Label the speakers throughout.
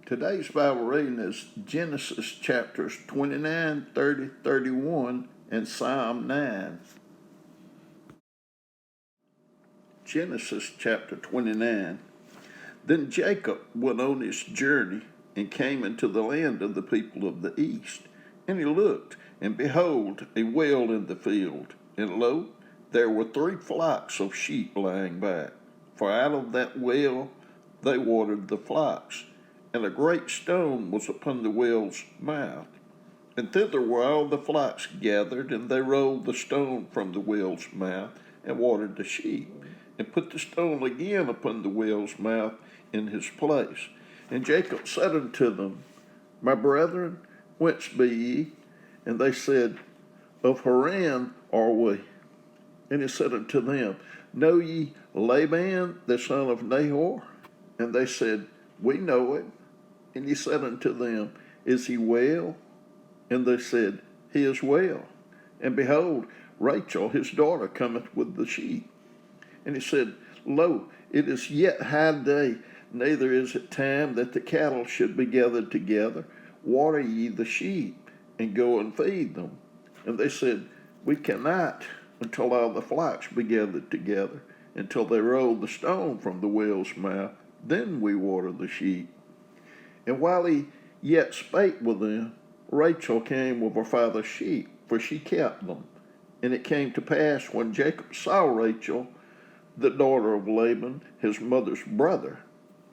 Speaker 1: Today's Bible reading is Genesis chapters 29, 30, 31, and Psalm 9. Genesis chapter 29. Then Jacob went on his journey and came into the land of the people of the east. And he looked, and behold, a well in the field. And lo, there were 3 flocks of sheep lying by. For out of that well they watered the flocks. And a great stone was upon the well's mouth. And thither were all the flocks gathered, and they rolled the stone from the well's mouth, and watered the sheep, and put the stone again upon the well's mouth in his place. And Jacob said unto them, My brethren, whence be ye? And they said, Of Haran are we. And he said unto them, Know ye Laban the son of Nahor? And they said, We know him. And he said unto them, Is he well? And they said, He is well. And behold, Rachel his daughter cometh with the sheep. And he said, Lo, it is yet high day, neither is it time that the cattle should be gathered together. Water ye the sheep, and go and feed them. And they said, We cannot until all the flocks be gathered together, until they roll the stone from the well's mouth, then we water the sheep. And while he yet spake with them, Rachel came with her father's sheep, for she kept them. And it came to pass, when Jacob saw Rachel, the daughter of Laban, his mother's brother,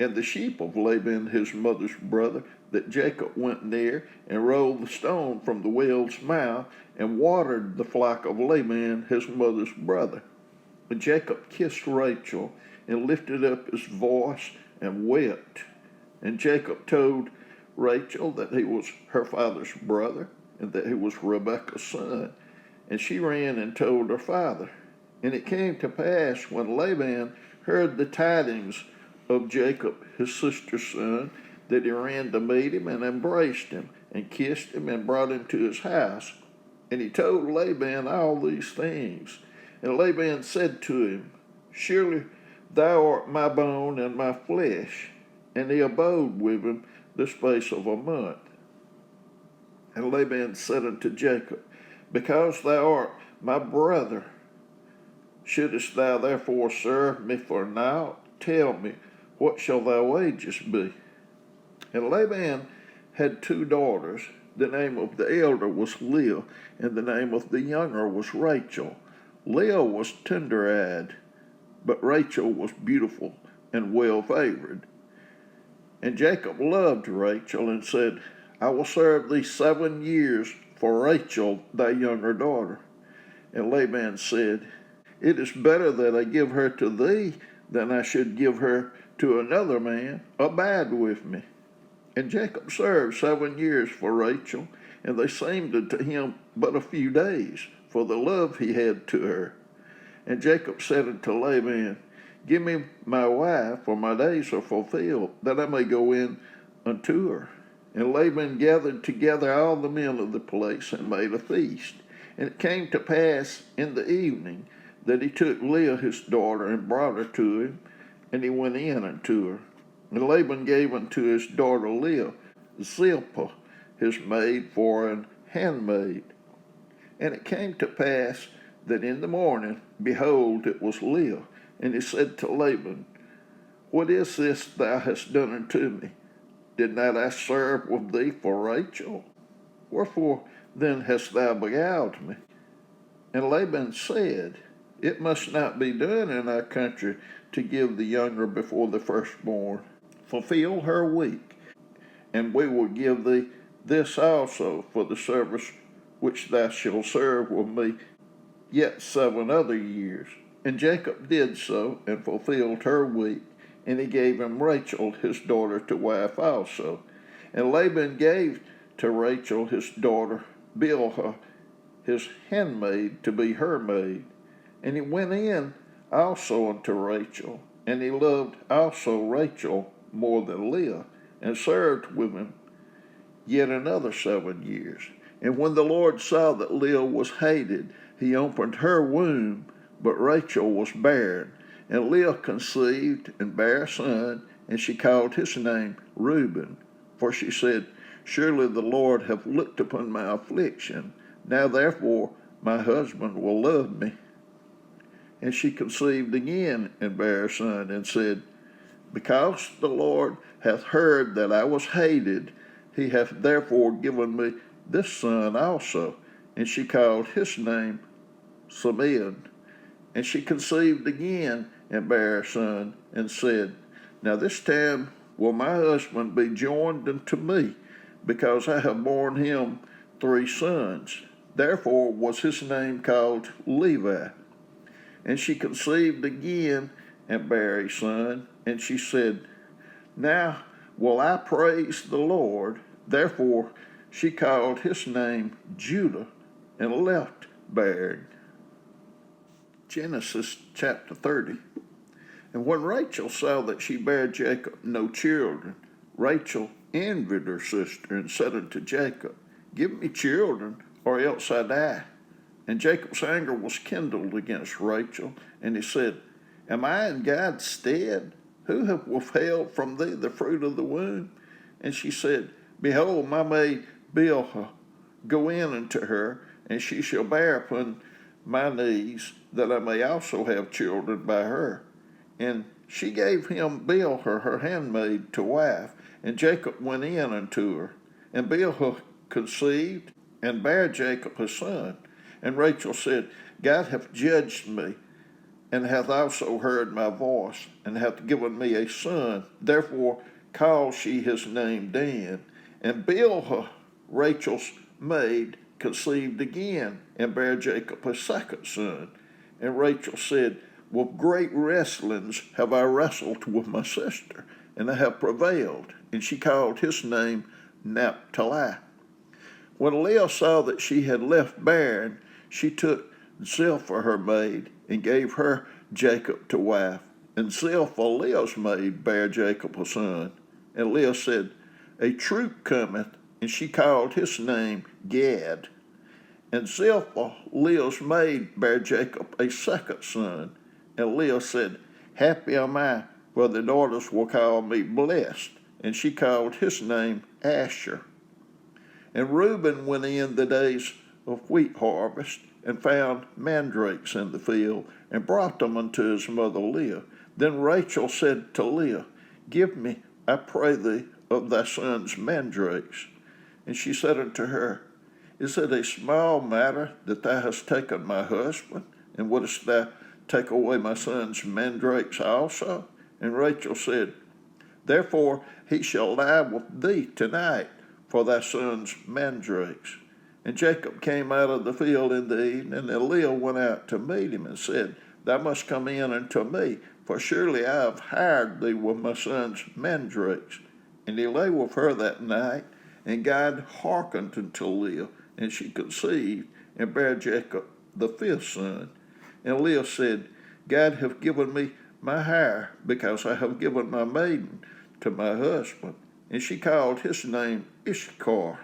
Speaker 1: and the sheep of Laban, his mother's brother, that Jacob went near, and rolled the stone from the well's mouth, and watered the flock of Laban, his mother's brother. And Jacob kissed Rachel, and lifted up his voice, and wept. And Jacob told Rachel that he was her father's brother, and that he was Rebekah's son. And she ran and told her father. And it came to pass, when Laban heard the tidings of Jacob his sister's son, that he ran to meet him, and embraced him, and kissed him, and brought him to his house. And he told Laban all these things. And Laban said to him, Surely thou art my bone and my flesh. And he abode with him the space of a month. And Laban said unto Jacob, Because thou art my brother, shouldest thou therefore serve me for naught? Tell me, what shall thy wages be? And Laban had 2 daughters. The name of the elder was Leah, and the name of the younger was Rachel. Leah was tender-eyed, but Rachel was beautiful and well-favored. And Jacob loved Rachel, and said, I will serve thee 7 years for Rachel thy younger daughter. And Laban said, It is better that I give her to thee, than I should give her to another man. Abide with me. And Jacob served 7 years for Rachel, and they seemed unto him but a few days, for the love he had to her. And Jacob said unto Laban, Give me my wife, for my days are fulfilled, that I may go in unto her. And Laban gathered together all the men of the place, and made a feast. And it came to pass in the evening, that he took Leah his daughter, and brought her to him, and he went in unto her. And Laban gave unto his daughter Leah Zilpah, his maid, for an handmaid. And it came to pass that in the morning, behold, it was Leah. And he said to Laban, What is this thou hast done unto me? Did not I serve with thee for Rachel? Wherefore then hast thou beguiled me? And Laban said, It must not be done in our country to give the younger before the firstborn. Fulfill her week, and we will give thee this also for the service which thou shalt serve with me yet 7 other years. And Jacob did so, and fulfilled her week, and he gave him Rachel his daughter to wife also. And Laban gave to Rachel his daughter Bilhah his handmaid to be her maid. And he went in also unto Rachel, and he loved also Rachel more than Leah, and served with him yet another 7 years. And when the Lord saw that Leah was hated, he opened her womb, but Rachel was barren. And Leah conceived and bare a son, and she called his name Reuben. For she said, Surely the Lord hath looked upon my affliction. Now therefore my husband will love me. And she conceived again and bare a son, and said, Because the Lord hath heard that I was hated, he hath therefore given me this son also. And she called his name Simeon. And she conceived again and bare a son, and said, Now this time will my husband be joined unto me, because I have borne him 3 sons. Therefore was his name called Levi. And she conceived again and bare a son, and she said, Now will I praise the Lord. Therefore she called his name Judah, and left bearing. Genesis chapter 30. And when Rachel saw that she bare Jacob no children, Rachel envied her sister, and said unto Jacob, Give me children, or else I die. And Jacob's anger was kindled against Rachel, and he said, Am I in God's stead? Who hath withheld from thee the fruit of the womb? And she said, Behold, my maid Bilhah, go in unto her, and she shall bear upon my knees, that I may also have children by her. And she gave him Bilhah her handmaid to wife, and Jacob went in unto her. And Bilhah conceived, and bare Jacob a son. And Rachel said, God hath judged me, and hath also heard my voice, and hath given me a son. Therefore called she his name Dan. And Bilhah, Rachel's maid, conceived again, and bare Jacob a second son. And Rachel said, With great wrestlings have I wrestled with my sister, and I have prevailed. And she called his name Naphtali. When Leah saw that she had left barren, she took Zilpah her maid, and gave her Jacob to wife. And Zilpah, Leah's maid, bare Jacob a son. And Leah said, A troop cometh, and she called his name Gad. And Zilpah, Leah's maid, bare Jacob a second son. And Leah said, Happy am I, for the daughters will call me blessed. And she called his name Asher. And Reuben went in the days of wheat harvest, and found mandrakes in the field, and brought them unto his mother Leah. Then Rachel said to Leah, Give me, I pray thee, of thy son's mandrakes. And she said unto her, Is it a small matter that thou hast taken my husband? And wouldest thou take away my son's mandrakes also? And Rachel said, Therefore he shall lie with thee tonight for thy son's mandrakes. And Jacob came out of the field in the evening, and Leah went out to meet him, and said, Thou must come in unto me, for surely I have hired thee with my son's mandrakes. And he lay with her that night, and God hearkened unto Leah, and she conceived, and bare Jacob the 5th son. And Leah said, God hath given me my hire, because I have given my maiden to my husband. And she called his name Issachar.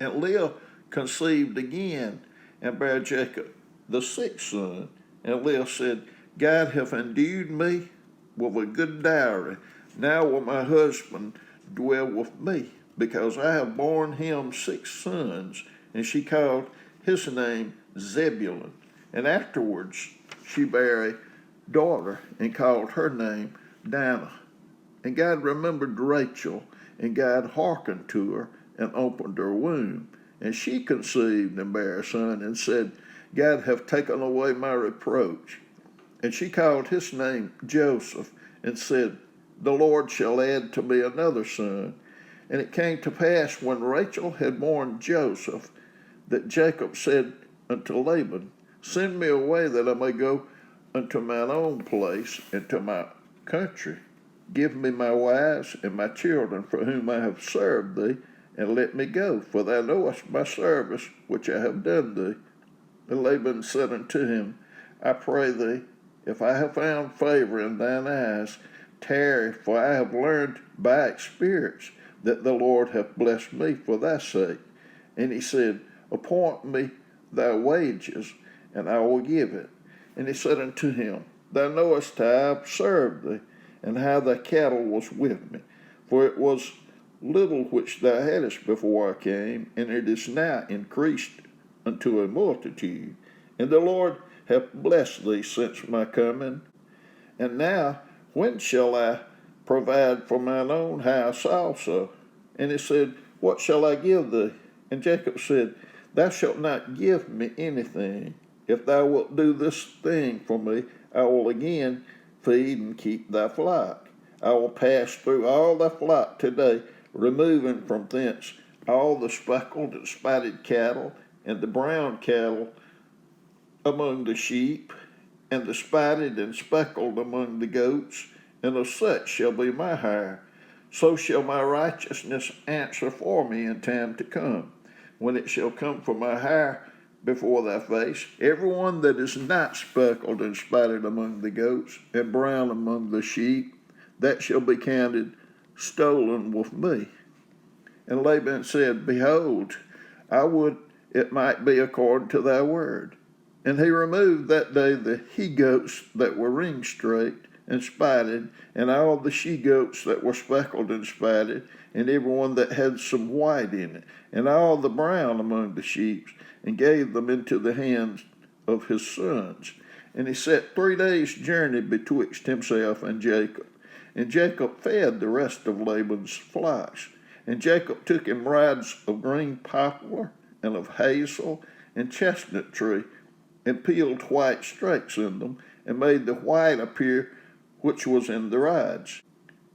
Speaker 1: And Leah conceived again, and bare Jacob the 6th son. And Leah said, God hath endued me with a good dowry. Now will my husband dwell with me, because I have borne him 6 sons. And she called his name Zebulun. And afterwards she bare a daughter, and called her name Dinah. And God remembered Rachel, and God hearkened to her, and opened her womb. And she conceived and bare a son, and said, God hath taken away my reproach. And she called his name Joseph, and said, The Lord shall add to me another son. And it came to pass, when Rachel had borne Joseph, that Jacob said unto Laban, Send me away, that I may go unto mine own place, and to my country. Give me my wives and my children, for whom I have served thee, and let me go, for thou knowest my service which I have done thee. And Laban said unto him, I pray thee, if I have found favor in thine eyes, tarry, for I have learned by experience that the Lord hath blessed me for thy sake. And he said, Appoint me thy wages, and I will give it. And he said unto him, Thou knowest how I have served thee, and how thy cattle was with me. For it was little which thou hadst before I came, and it is now increased unto a multitude. And the Lord hath blessed thee since my coming. And now, when shall I provide for mine own house also? And he said, What shall I give thee? And Jacob said, Thou shalt not give me anything. If thou wilt do this thing for me, I will again feed and keep thy flock. I will pass through all thy flock today, removing from thence all the speckled and spotted cattle, and the brown cattle among the sheep, and the spotted and speckled among the goats, and of such shall be my hire. So shall my righteousness answer for me in time to come, when it shall come for my hire before thy face. Every one that is not speckled and spotted among the goats, and brown among the sheep, that shall be counted stolen with me. And Laban said, Behold, I would it might be according to thy word. And he removed that day the he-goats that were ring-straight and spotted, and all the she-goats that were speckled and spotted, and every one that had some white in it, and all the brown among the sheep, and gave them into the hands of his sons. And he set 3 days' journey betwixt himself and Jacob. And Jacob fed the rest of Laban's flocks. And Jacob took him rods of green poplar, and of hazel, and chestnut tree, and peeled white streaks in them, and made the white appear which was in the rods.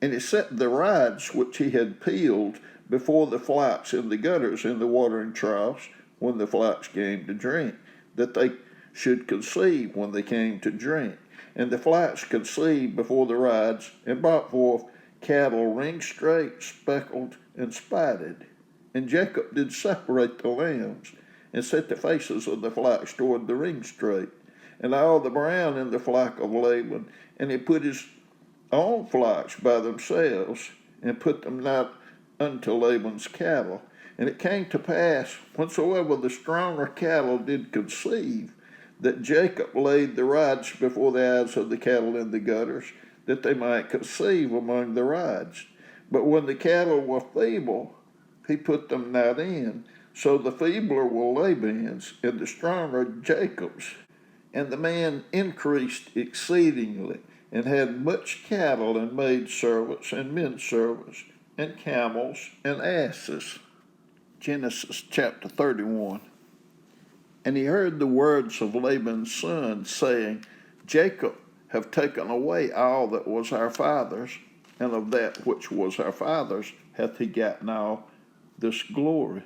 Speaker 1: And he set the rods which he had peeled before the flocks in the gutters in the watering troughs, when the flocks came to drink, that they should conceive when they came to drink. And the flocks conceived before the rods, and brought forth cattle ring-straight, speckled, and spotted. And Jacob did separate the lambs, and set the faces of the flocks toward the ring-straight, and all the brown in the flock of Laban. And he put his own flocks by themselves, and put them not unto Laban's cattle. And it came to pass, whensoever the stronger cattle did conceive, that Jacob laid the rods before the eyes of the cattle in the gutters, that they might conceive among the rods. But when the cattle were feeble, he put them not in. So the feebler were Laban's, and the stronger Jacob's. And the man increased exceedingly, and had much cattle, and maid servants, and men servants, and camels, and asses. Genesis chapter 31. And he heard the words of Laban's son, saying, Jacob have taken away all that was our father's, and of that which was our father's hath he gotten all this glory.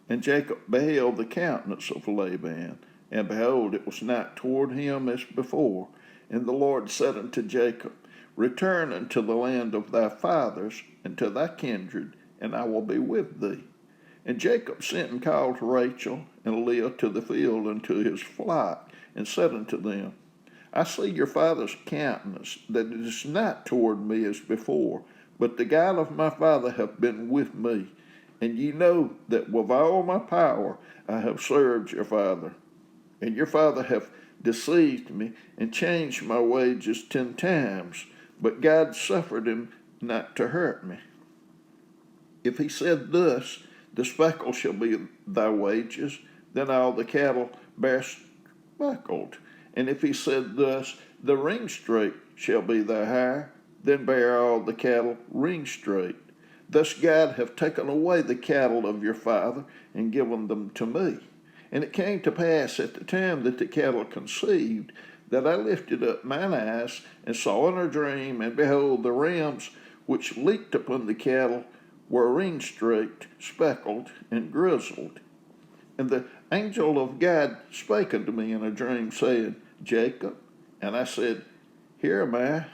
Speaker 1: And Jacob beheld the countenance of Laban, and behold, it was not toward him as before. And the Lord said unto Jacob, Return unto the land of thy fathers, and to thy kindred, and I will be with thee. And Jacob sent and called Rachel and Leah to the field unto his flock, and said unto them, I see your father's countenance, that it is not toward me as before, but the God of my father hath been with me. And ye know that with all my power I have served your father. And your father hath deceived me, and changed my wages 10 times, but God suffered him not to hurt me. If he said thus, the speckle shall be thy wages, then all the cattle bear speckled. And if he said thus, the ring-straight shall be thy hire, then bear all the cattle ring-straight. Thus God hath taken away the cattle of your father, and given them to me. And it came to pass at the time that the cattle conceived, that I lifted up mine eyes, and saw in a dream, and behold, the rams which leaped upon the cattle were ring-straight, speckled, and grizzled. And the angel of God spake unto me in a dream, saying, Jacob. And I said, Here am I.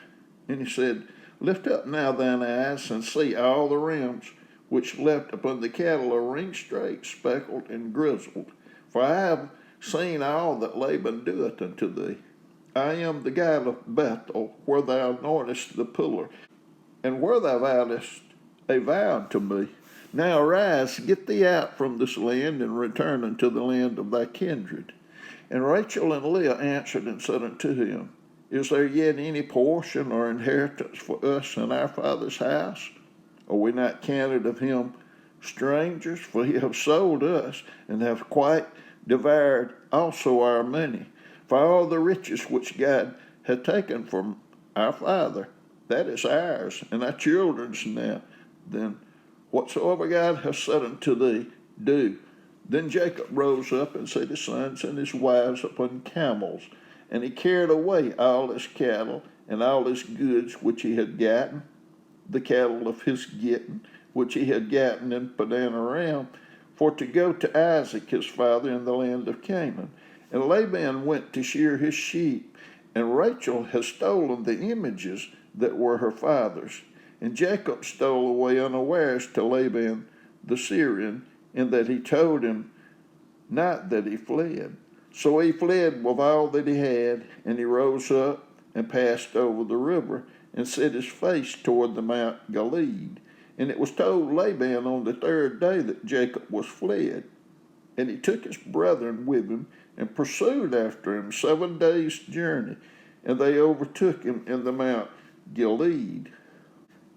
Speaker 1: And he said, Lift up now thine eyes, and see all the rams which leapt upon the cattle are ring-straight, speckled, and grizzled. For I have seen all that Laban doeth unto thee. I am the God of Bethel, where thou anointest the pillar, and where thou vowedest a vow to me. Now arise, get thee out from this land, and return unto the land of thy kindred. And Rachel and Leah answered and said unto him, Is there yet any portion or inheritance for us in our father's house? Are we not counted of him strangers? For he hath sold us, and hath quite devoured also our money. For all the riches which God hath taken from our father, that is ours, and our children's now. Then whatsoever God hath said unto thee, do. Then Jacob rose up and set his sons and his wives upon camels, and he carried away all his cattle and all his goods which he had gotten, the cattle of his getting, which he had gotten in Padan Aram, for to go to Isaac his father in the land of Canaan. And Laban went to shear his sheep, and Rachel had stolen the images that were her father's. And Jacob stole away unawares to Laban the Syrian, in that he told him not that he fled. So he fled with all that he had, and he rose up and passed over the river, and set his face toward the Mount Gilead. And it was told Laban on the third day that Jacob was fled. And he took his brethren with him, and pursued after him 7 days' journey, and they overtook him in the Mount Gilead.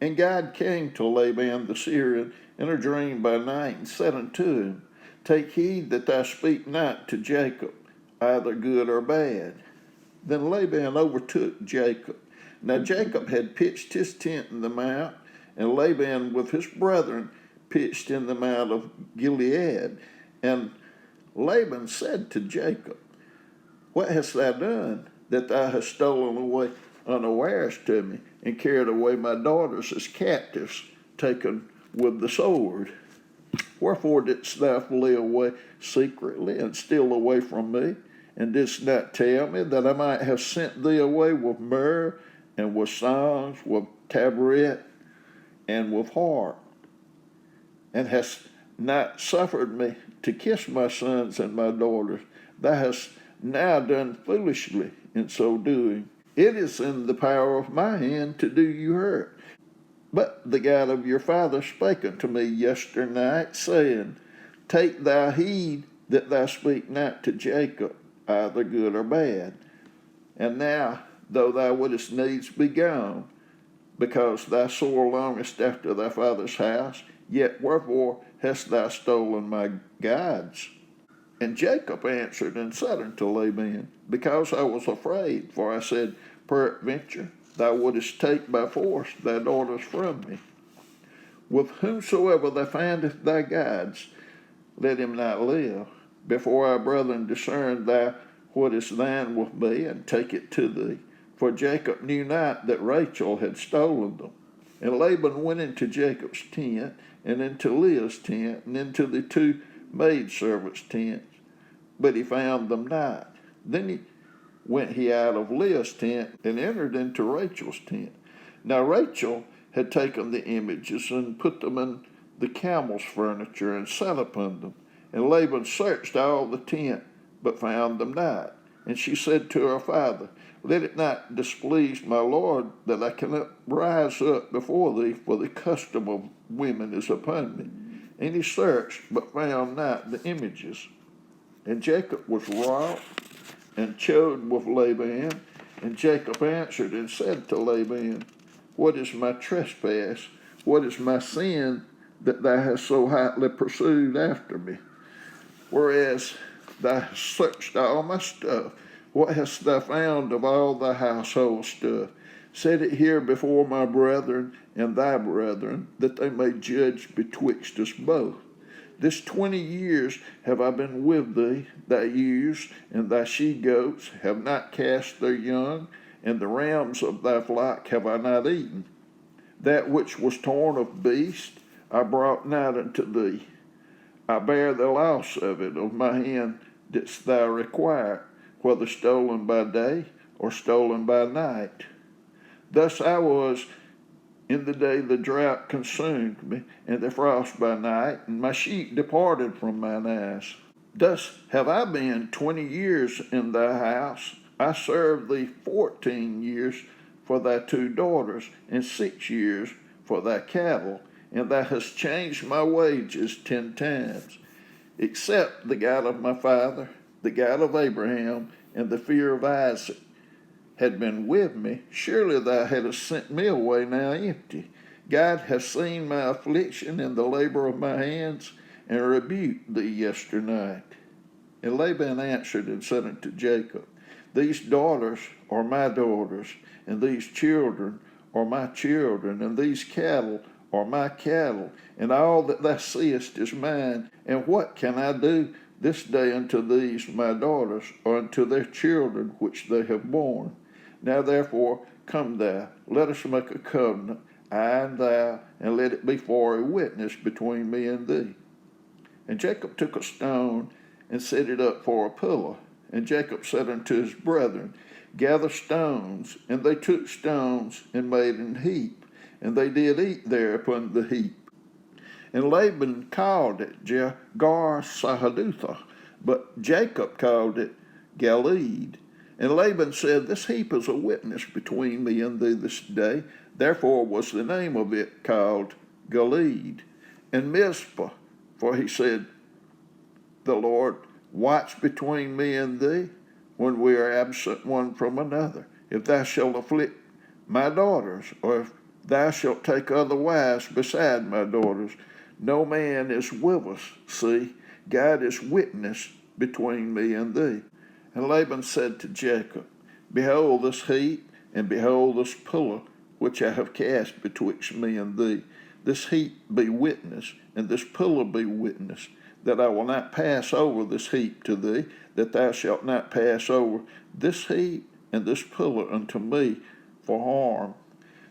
Speaker 1: And God came to Laban the Syrian in a dream by night, and said unto him, Take heed that thou speak not to Jacob, either good or bad. Then Laban overtook Jacob. Now Jacob had pitched his tent in the mount, and Laban with his brethren pitched in the mount of Gilead. And Laban said to Jacob, What hast thou done, that thou hast stolen away unawares to me, and carried away my daughters as captives, taken with the sword? Wherefore didst thou flee away secretly, and steal away from me, and didst not tell me, that I might have sent thee away with myrrh, and with songs, with tabret, and with harp, and hast not suffered me to kiss my sons and my daughters? Thou hast now done foolishly in so doing. It is in the power of my hand to do you hurt. But the God of your father spake unto me yesternight, saying, Take thou heed that thou speak not to Jacob, either good or bad. And now, though thou wouldest needs be gone, because thou sore longest after thy father's house, yet wherefore hast thou stolen my gods? And Jacob answered and said unto Laban, Because I was afraid, for I said, Peradventure thou wouldest take by force thy daughters from me. With whomsoever thou findest thy gods, let him not live. Before our brethren discern thou what is thine with me, and take it to thee. For Jacob knew not that Rachel had stolen them. And Laban went into Jacob's tent, and into Leah's tent, and into the 2 maidservants' tents, but he found them not. Then went he out of Leah's tent, and entered into Rachel's tent. Now Rachel had taken the images, and put them in the camel's furniture, and sat upon them. And Laban searched all the tent, but found them not. And she said to her father, Let it not displease my lord, that I cannot rise up before thee, for the custom of women is upon me. And he searched, but found not the images. And Jacob was wroth, and chode with Laban. And Jacob answered and said to Laban, What is my trespass? What is my sin, that thou hast so hotly pursued after me? Whereas thou hast searched all my stuff, what hast thou found of all thy household stuff? Set it here before my brethren and thy brethren, that they may judge betwixt us both. This 20 years have I been with thee. Thy ewes and thy she-goats have not cast their young, and the rams of thy flock have I not eaten. That which was torn of beast I brought not unto thee. I bear the loss of it, of my hand didst thou require, whether stolen by day or stolen by night. Thus I was in the day the drought consumed me, and the frost by night, and my sheep departed from mine eyes. Thus have I been 20 years in thy house. I served thee 14 years for thy 2 daughters, and 6 years for thy cattle, and thou hast changed my wages 10 times. Except the God of my father, the God of Abraham, and the fear of Isaac had been with me, surely thou hadst sent me away now empty. God has seen my affliction and the labor of my hands, and rebuked thee yesternight. And Laban answered and said unto Jacob, These daughters are my daughters, and these children are my children, and these cattle are my cattle, and all that thou seest is mine. And what can I do this day unto these my daughters, or unto their children which they have borne? Now therefore come thou, let us make a covenant, I and thou, and let it be for a witness between me and thee. And Jacob took a stone and set it up for a pillar. And Jacob said unto his brethren, Gather stones. And they took stones and made an heap, and they did eat there upon the heap. And Laban called it Jegar-sahadutha, but Jacob called it Galeed. And Laban said, This heap is a witness between me and thee this day. Therefore was the name of it called Galeed. And Mizpah, for he said, The Lord watch between me and thee when we are absent one from another. If thou shalt afflict my daughters, or if thou shalt take other wives beside my daughters, no man is with us. See, God is witness between me and thee. And Laban said to Jacob, Behold this heap, and behold this pillar, which I have cast betwixt me and thee. This heap be witness, and this pillar be witness, that I will not pass over this heap to thee, that thou shalt not pass over this heap and this pillar unto me for harm.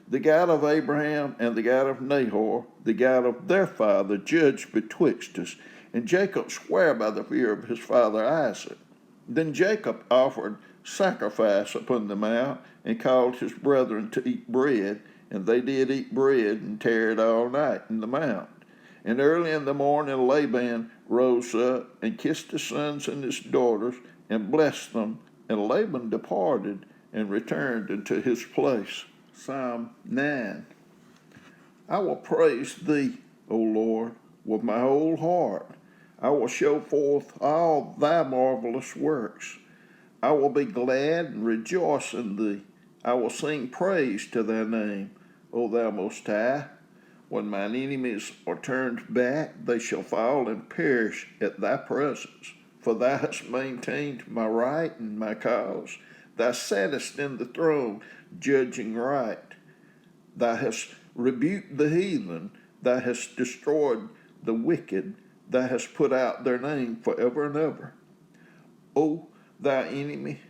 Speaker 1: The God of Abraham and the God of Nahor, the God of their father, judge betwixt us. And Jacob sware by the fear of his father Isaac. Then Jacob offered sacrifice upon the mount, and called his brethren to eat bread, and they did eat bread, and tarried all night in the mount. And early in the morning Laban rose up, and kissed his sons and his daughters, and blessed them. And Laban departed, and returned into his place. Psalm 9. I will praise thee, O Lord, with my whole heart. I will show forth all thy marvelous works. I will be glad and rejoice in thee. I will sing praise to thy name, O thou Most High. When mine enemies are turned back, they shall fall and perish at thy presence. For thou hast maintained my right and my cause. Thou sattest in the throne, judging right. Thou hast rebuked the heathen. Thou hast destroyed the wicked. Thou hast put out their name forever and ever. O thy enemy,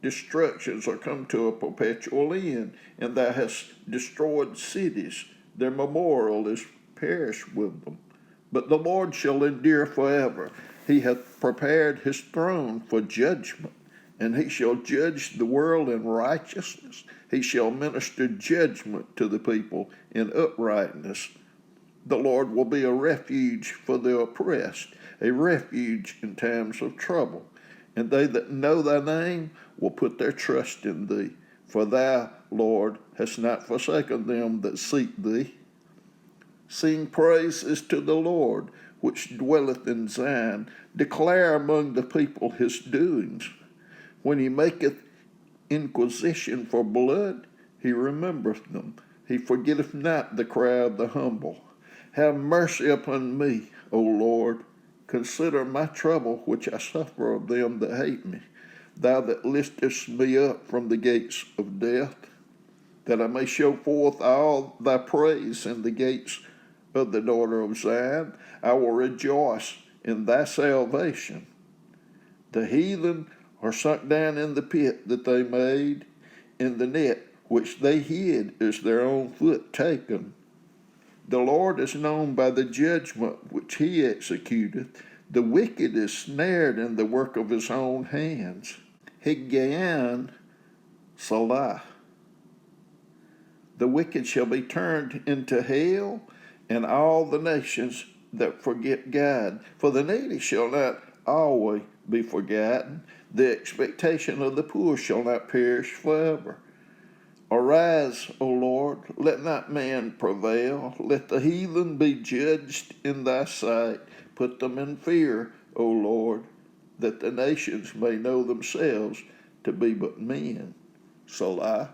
Speaker 1: destructions are come to a perpetual end, and thou hast destroyed cities. Their memorial is perished with them. But the Lord shall endure forever. He hath prepared his throne for judgment, and he shall judge the world in righteousness. He shall minister judgment to the people in uprightness. The Lord will be a refuge for the oppressed, a refuge in times of trouble. And they that know thy name will put their trust in thee. For thou, Lord, hast not forsaken them that seek thee. Sing praises to the Lord, which dwelleth in Zion. Declare among the people his doings. When he maketh inquisition for blood, he remembereth them. He forgetteth not the cry of the humble. Have mercy upon me, O Lord. Consider my trouble which I suffer of them that hate me. Thou that liftest me up from the gates of death, that I may show forth all thy praise in the gates of the daughter of Zion. I will rejoice in thy salvation. The heathen are sunk down in the pit that they made, in the net which they hid is their own foot taken. The Lord is known by the judgment which he executeth. The wicked is snared in the work of his own hands. Higgaion Salah. The wicked shall be turned into hell, and all the nations that forget God. For the needy shall not always be forgotten. The expectation of the poor shall not perish forever. Arise, O Lord, let not man prevail. Let the heathen be judged in thy sight. Put them in fear, O Lord, that the nations may know themselves to be but men. Salah.